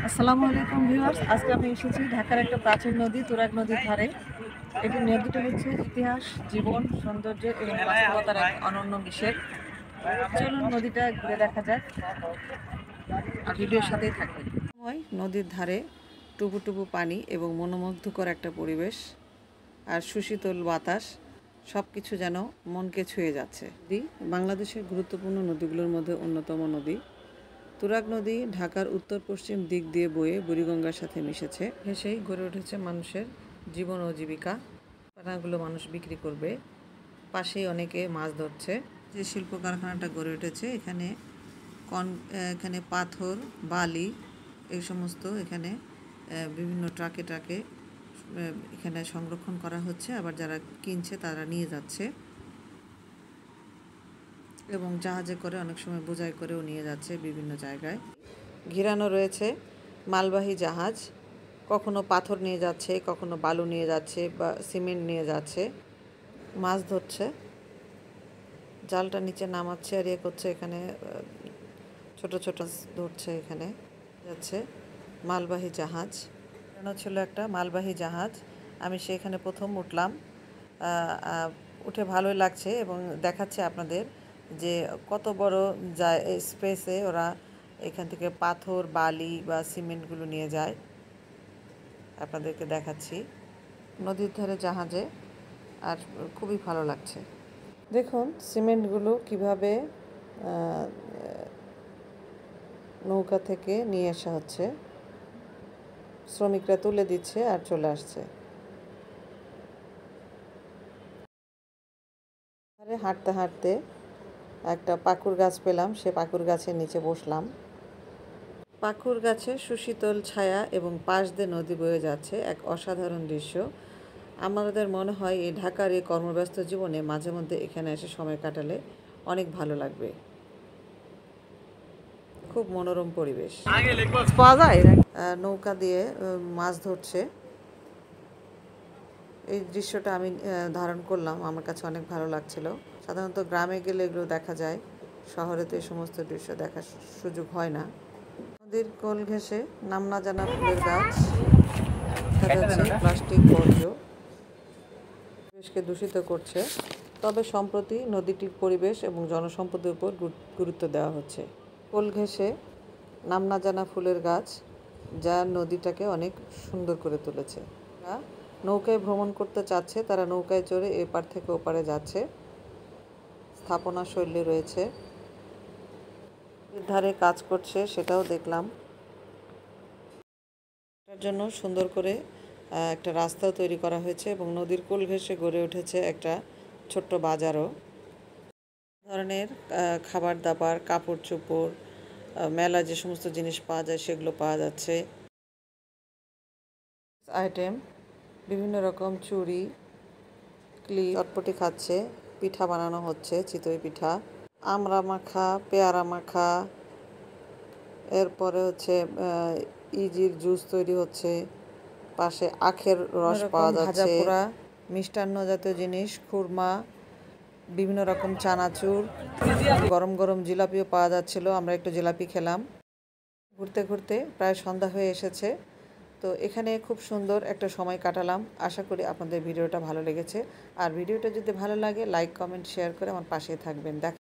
আসসালামু আলাইকুম ভিউয়ার্স, আজকে আমি এসেছি ঢাকার একটা প্রাচীন নদী তুরাগ নদীর ধারে। এটি নদীটা হচ্ছে ইতিহাস, জীবন, সৌন্দর্য এবং বাস্তবতার এক অনন্য মিশেল। চলুন নদীটা ঘুরে দেখা যাক আর ভিডিওর সাথেই থাকবেন। নদীর ধারে টুপু টুপু পানি এবং মনোমুগ্ধকর একটা পরিবেশ আর সুশীতল বাতাস, সব কিছু যেন মনকে ছুঁয়ে যাচ্ছে। বাংলাদেশের গুরুত্বপূর্ণ নদীগুলোর মধ্যে অন্যতম নদী। তুরাগ নদী ঢাকার উত্তর পশ্চিম দিক দিয়ে বয়ে বুড়িগঙ্গার সাথে মিশেছে। হেসেই গড়ে উঠেছে মানুষের জীবন ও জীবিকা। পানাগুলো মানুষ বিক্রি করবে, পাশেই অনেকে মাছ ধরছে। যে শিল্প কারখানাটা গড়ে উঠেছে এখানে পাথর, বালি এই সমস্ত এখানে বিভিন্ন ট্রাকে ট্রাকে এখানে সংরক্ষণ করা হচ্ছে, আবার যারা কিনছে তারা নিয়ে যাচ্ছে এবং জাহাজে করে অনেক সময় বোঝাই করেও নিয়ে যাচ্ছে বিভিন্ন জায়গায়। ঘিরানো রয়েছে মালবাহী জাহাজ, কখনো পাথর নিয়ে যাচ্ছে, কখনো বালু নিয়ে যাচ্ছে বা সিমেন্ট নিয়ে যাচ্ছে। মাছ ধরছে, জালটা নিচে নামাচ্ছে আর করছে, এখানে ছোট ছোট ধরছে, এখানে যাচ্ছে মালবাহী জাহাজ। ছিল একটা মালবাহী জাহাজ, আমি সেখানে প্রথম উঠলাম। উঠে ভালোই লাগছে এবং দেখাচ্ছে আপনাদের যে কত বড় স্পেসে ওরা এখান থেকে পাথর, বালি বা সিমেন্টগুলো নিয়ে যায়। আপনাদেরকে দেখাচ্ছি নদীর ধারে জাহাজে, আর খুবই ভালো লাগছে। দেখুন সিমেন্টগুলো কিভাবে নৌকা থেকে নিয়ে আসা হচ্ছে, শ্রমিকরা তুলে দিচ্ছে আর চলে আসছে। হাঁটতে হাঁটতে একটা পাকুর গাছ পেলাম, সে পাকুর গাছের নিচে বসলাম। পাকুর গাছে সুশীতল ছায়া এবং পাশ দিয়ে নদী বয়ে যাচ্ছে, এক অসাধারণ দৃশ্য। আমাদের মনে হয় এই ঢাকার এই কর্মব্যস্ত জীবনে মাঝে মধ্যে এখানে এসে সময় কাটালে অনেক ভালো লাগবে। খুব মনোরম পরিবেশ পাওয়া যায়। নৌকা দিয়ে মাছ ধরছে, এই দৃশ্যটা আমি ধারণ করলাম, আমার কাছে অনেক ভালো লাগছিল। সাধারণত গ্রামে গেলে এগুলো দেখা যায়, শহরে তো এই সমস্ত দৃশ্য দেখার সুযোগ হয় না। নদীর কোল ঘেঁষে নাম না জানা ফুলের গাছ, দেখা যাচ্ছে প্লাস্টিক বর্জ্য পরিবেশকে দূষিত করছে। তবে সম্প্রতি নদীটির পরিবেশ এবং জনসম্পদের উপর গুরুত্ব দেওয়া হচ্ছে। কোল ঘেঁষে নাম না জানা ফুলের গাছ, যা নদীটাকে অনেক সুন্দর করে তুলেছে। নৌকায় ভ্রমণ করতে চাচ্ছে, তারা নৌকায় চড়ে এপার থেকে ওপারে যাচ্ছে। স্থাপনা শৈলী রয়েছে, ধারে কাজ করছে, সেটাও দেখলাম। তার জন্য সুন্দর করে একটা রাস্তাও তৈরি করা হয়েছে এবং নদীর কোল ঘেঁষে গড়ে উঠেছে একটা ছোট্ট বাজারও। ধরনের খাবার দাবার, কাপড় চোপড়, মেলা যে সমস্ত জিনিস পাওয়া যায় সেগুলো পাওয়া যাচ্ছে। আইটেম বিভিন্ন রকম চুড়ি, ক্লিপ, চটপটি খাচ্ছে, পিঠা বানানো হচ্ছে, চিতই পিঠা, আমড়া মাখা, পেয়ারা মাখা, এরপরে হচ্ছে ইজির জুস তৈরি হচ্ছে, পাশে আখের রস পাওয়া যাচ্ছে, মিষ্টান্ন জাতীয় জিনিস, খুরমা, বিভিন্ন রকম চানাচুর, গরম গরম জিলাপিও পাওয়া যাচ্ছিল। আমরা একটু জিলাপি খেলাম। ঘুরতে ঘুরতে প্রায় সন্ধ্যা হয়ে এসেছে, তো এখানে খুব সুন্দর একটা সময় কাটালাম। আশা করি আপনাদের ভিডিওটা ভালো লেগেছে, আর ভিডিওটা যদি ভালো লাগে লাইক, কমেন্ট, শেয়ার করে আমার পাশেই থাকবেন।